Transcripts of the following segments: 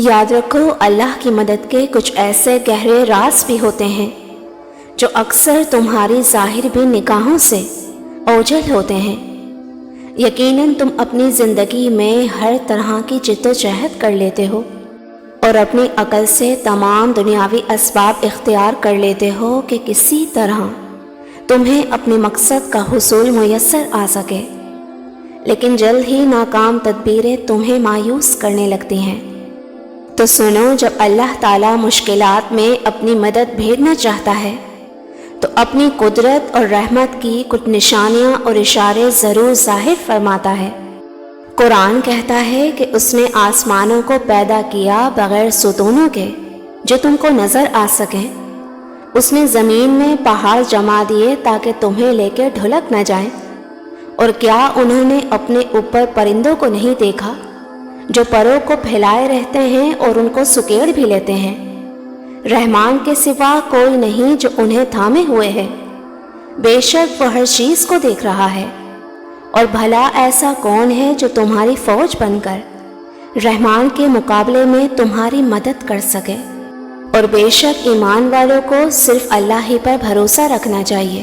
یاد رکھو اللہ کی مدد کے کچھ ایسے گہرے راز بھی ہوتے ہیں جو اکثر تمہاری ظاہر بھی نگاہوں سے اوجھل ہوتے ہیں۔ یقیناً تم اپنی زندگی میں ہر طرح کی جدوجہد کر لیتے ہو اور اپنی عقل سے تمام دنیاوی اسباب اختیار کر لیتے ہو کہ کسی طرح تمہیں اپنے مقصد کا حصول میسر آ سکے، لیکن جلد ہی ناکام تدبیریں تمہیں مایوس کرنے لگتی ہیں۔ تو سنو، جب اللہ تعالیٰ مشکلات میں اپنی مدد بھیجنا چاہتا ہے تو اپنی قدرت اور رحمت کی کچھ نشانیاں اور اشارے ضرور ظاہر فرماتا ہے۔ قرآن کہتا ہے کہ اس نے آسمانوں کو پیدا کیا بغیر ستونوں کے جو تم کو نظر آ سکیں۔ اس نے زمین میں پہاڑ جما دیے تاکہ تمہیں لے کے ڈھلک نہ جائیں۔ اور کیا انہوں نے اپنے اوپر پرندوں کو نہیں دیکھا جو پروں کو پھیلائے رہتے ہیں اور ان کو سکیڑ بھی لیتے ہیں؟ رحمان کے سوا کوئی نہیں جو انہیں تھامے ہوئے ہے۔ بے شک وہ ہر چیز کو دیکھ رہا ہے۔ اور بھلا ایسا کون ہے جو تمہاری فوج بن کر رحمان کے مقابلے میں تمہاری مدد کر سکے؟ اور بے شک ایمان والوں کو صرف اللہ ہی پر بھروسہ رکھنا چاہیے۔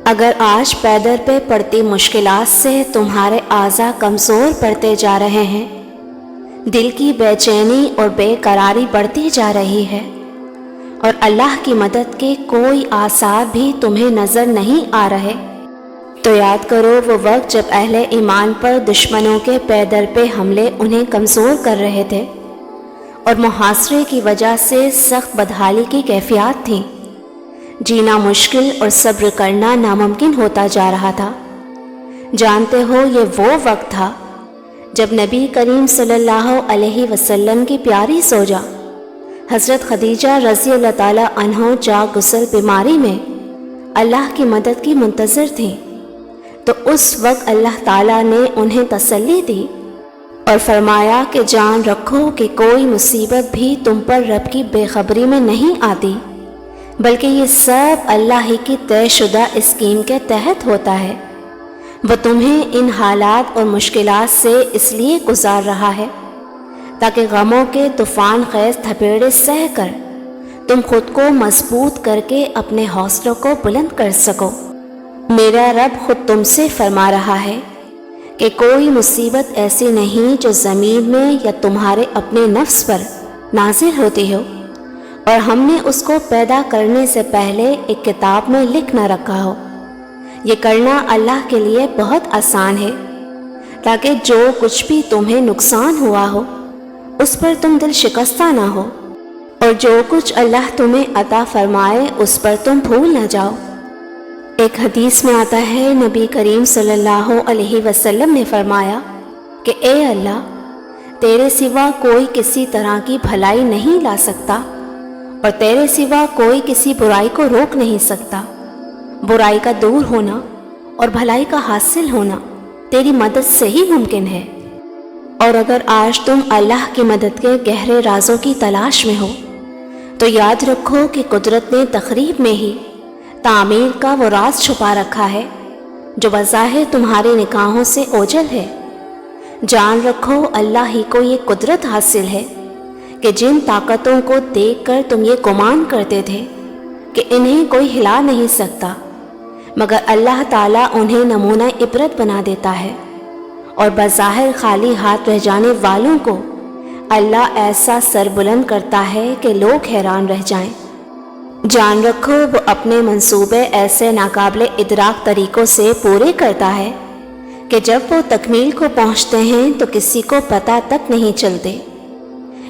اگر آج پیدر پہ پڑتی مشکلات سے تمہارے اعضاء کمزور پڑتے جا رہے ہیں، دل کی بے چینی اور بے قراری بڑھتی جا رہی ہے اور اللہ کی مدد کے کوئی آثار بھی تمہیں نظر نہیں آ رہے، تو یاد کرو وہ وقت جب اہل ایمان پر دشمنوں کے پیدر پہ حملے انہیں کمزور کر رہے تھے اور محاصرے کی وجہ سے سخت بدحالی کی کیفیات تھیں۔ جینا مشکل اور صبر کرنا ناممکن ہوتا جا رہا تھا۔ جانتے ہو یہ وہ وقت تھا جب نبی کریم صلی اللہ علیہ وسلم کی پیاری زوجہ حضرت خدیجہ رضی اللہ تعالیٰ عنہ جا غسل بیماری میں اللہ کی مدد کی منتظر تھیں، تو اس وقت اللہ تعالیٰ نے انہیں تسلی دی اور فرمایا کہ جان رکھو کہ کوئی مصیبت بھی تم پر رب کی بے خبری میں نہیں آتی، بلکہ یہ سب اللہ ہی کی طے شدہ اسکیم کے تحت ہوتا ہے۔ وہ تمہیں ان حالات اور مشکلات سے اس لیے گزار رہا ہے تاکہ غموں کے طوفان خیز تھپیڑے سہ کر تم خود کو مضبوط کر کے اپنے حوصلوں کو بلند کر سکو۔ میرا رب خود تم سے فرما رہا ہے کہ کوئی مصیبت ایسی نہیں جو زمین میں یا تمہارے اپنے نفس پر نازل ہوتی ہو اور ہم نے اس کو پیدا کرنے سے پہلے ایک کتاب میں لکھ نہ رکھا ہو۔ یہ کرنا اللہ کے لیے بہت آسان ہے تاکہ جو کچھ بھی تمہیں نقصان ہوا ہو اس پر تم دل شکستہ نہ ہو، اور جو کچھ اللہ تمہیں عطا فرمائے اس پر تم بھول نہ جاؤ۔ ایک حدیث میں آتا ہے نبی کریم صلی اللہ علیہ وسلم نے فرمایا کہ اے اللہ، تیرے سوا کوئی کسی طرح کی بھلائی نہیں لا سکتا اور تیرے سوا کوئی کسی برائی کو روک نہیں سکتا۔ برائی کا دور ہونا اور بھلائی کا حاصل ہونا تیری مدد سے ہی ممکن ہے۔ اور اگر آج تم اللہ کی مدد کے گہرے رازوں کی تلاش میں ہو تو یاد رکھو کہ قدرت نے تقریب میں ہی تعمیر کا وہ راز چھپا رکھا ہے جو بظاہر تمہاری نگاہوں سے اوجھل ہے۔ جان رکھو اللہ ہی کو یہ قدرت حاصل ہے کہ جن طاقتوں کو دیکھ کر تم یہ گمان کرتے تھے کہ انہیں کوئی ہلا نہیں سکتا، مگر اللہ تعالیٰ انہیں نمونہ عبرت بنا دیتا ہے، اور بظاہر خالی ہاتھ رہ جانے والوں کو اللہ ایسا سر بلند کرتا ہے کہ لوگ حیران رہ جائیں۔ جان رکھو وہ اپنے منصوبے ایسے ناقابل ادراک طریقوں سے پورے کرتا ہے کہ جب وہ تکمیل کو پہنچتے ہیں تو کسی کو پتہ تک نہیں چلتے۔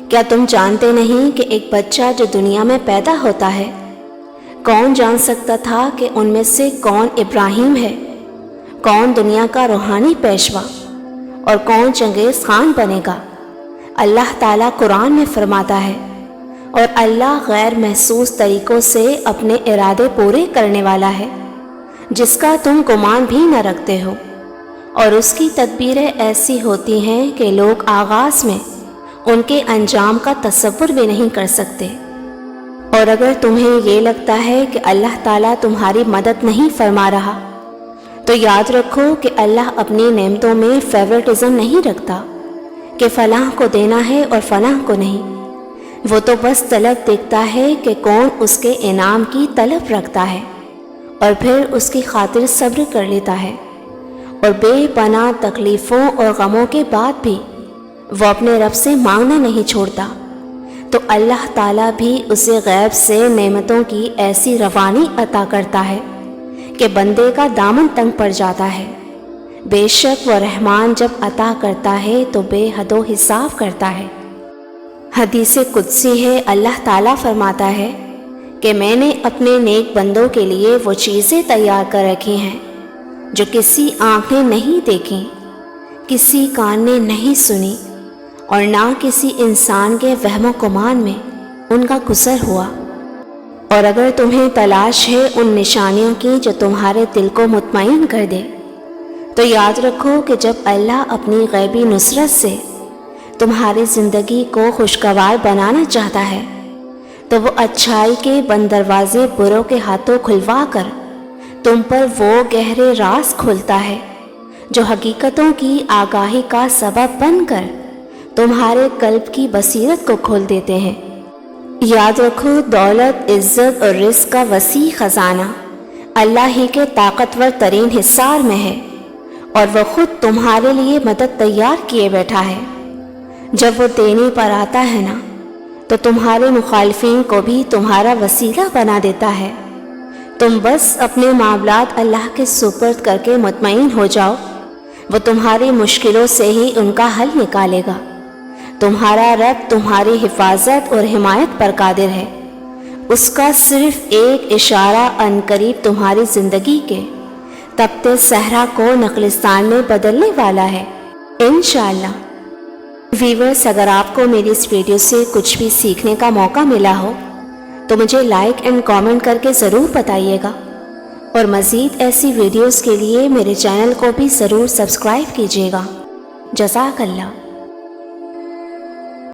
کیا تم جانتے نہیں کہ ایک بچہ جو دنیا میں پیدا ہوتا ہے، کون جان سکتا تھا کہ ان میں سے کون ابراہیم ہے، کون دنیا کا روحانی پیشوا اور کون چنگیز خان بنے گا؟ اللہ تعالیٰ قرآن میں فرماتا ہے، اور اللہ غیر محسوس طریقوں سے اپنے ارادے پورے کرنے والا ہے جس کا تم گمان بھی نہ رکھتے ہو، اور اس کی تدبیریں ایسی ہوتی ہیں کہ لوگ آغاز میں ان کے انجام کا تصور بھی نہیں کر سکتے۔ اور اگر تمہیں یہ لگتا ہے کہ اللہ تعالیٰ تمہاری مدد نہیں فرما رہا تو یاد رکھو کہ اللہ اپنی نعمتوں میں فیورٹزم نہیں رکھتا، کہ فلاں کو دینا ہے اور فلاں کو نہیں۔ وہ تو بس طلب دیکھتا ہے کہ کون اس کے انعام کی طلب رکھتا ہے اور پھر اس کی خاطر صبر کر لیتا ہے، اور بے پناہ تکلیفوں اور غموں کے بعد بھی وہ اپنے رب سے مانگنا نہیں چھوڑتا، تو اللہ تعالیٰ بھی اسے غیب سے نعمتوں کی ایسی روانی عطا کرتا ہے کہ بندے کا دامن تنگ پڑ جاتا ہے۔ بے شک وہ رحمان جب عطا کرتا ہے تو بے حد و حساب کرتا ہے۔ حدیث قدسی ہے، اللہ تعالیٰ فرماتا ہے کہ میں نے اپنے نیک بندوں کے لیے وہ چیزیں تیار کر رکھی ہیں جو کسی آنکھ نے نہیں دیکھی، کسی کان نے نہیں سنی، اور نہ کسی انسان کے وہم و گمان میں ان کا گزر ہوا۔ اور اگر تمہیں تلاش ہے ان نشانیوں کی جو تمہارے دل کو مطمئن کر دے، تو یاد رکھو کہ جب اللہ اپنی غیبی نصرت سے تمہاری زندگی کو خوشگوار بنانا چاہتا ہے تو وہ اچھائی کے بند دروازے بروں کے ہاتھوں کھلوا کر تم پر وہ گہرے راز کھولتا ہے جو حقیقتوں کی آگاہی کا سبب بن کر تمہارے قلب کی بصیرت کو کھول دیتے ہیں۔ یاد رکھو، دولت، عزت اور رزق کا وسیع خزانہ اللہ ہی کے طاقتور ترین حصار میں ہے، اور وہ خود تمہارے لیے مدد تیار کیے بیٹھا ہے۔ جب وہ دینے پر آتا ہے نا تو تمہارے مخالفین کو بھی تمہارا وسیلہ بنا دیتا ہے۔ تم بس اپنے معاملات اللہ کے سپرد کر کے مطمئن ہو جاؤ، وہ تمہاری مشکلوں سے ہی ان کا حل نکالے گا۔ تمہارا رب تمہاری حفاظت اور حمایت پر قادر ہے، اس کا صرف ایک اشارہ عنقریب تمہاری زندگی کے تپتے صحرا کو نخلستان میں بدلنے والا ہے انشاءاللہ۔ ویورز، اگر آپ کو میری اس ویڈیو سے کچھ بھی سیکھنے کا موقع ملا ہو تو مجھے لائک اینڈ کامنٹ کر کے ضرور بتائیے گا، اور مزید ایسی ویڈیوز کے لیے میرے چینل کو بھی ضرور سبسکرائب کیجیے گا۔ جزاک اللہ۔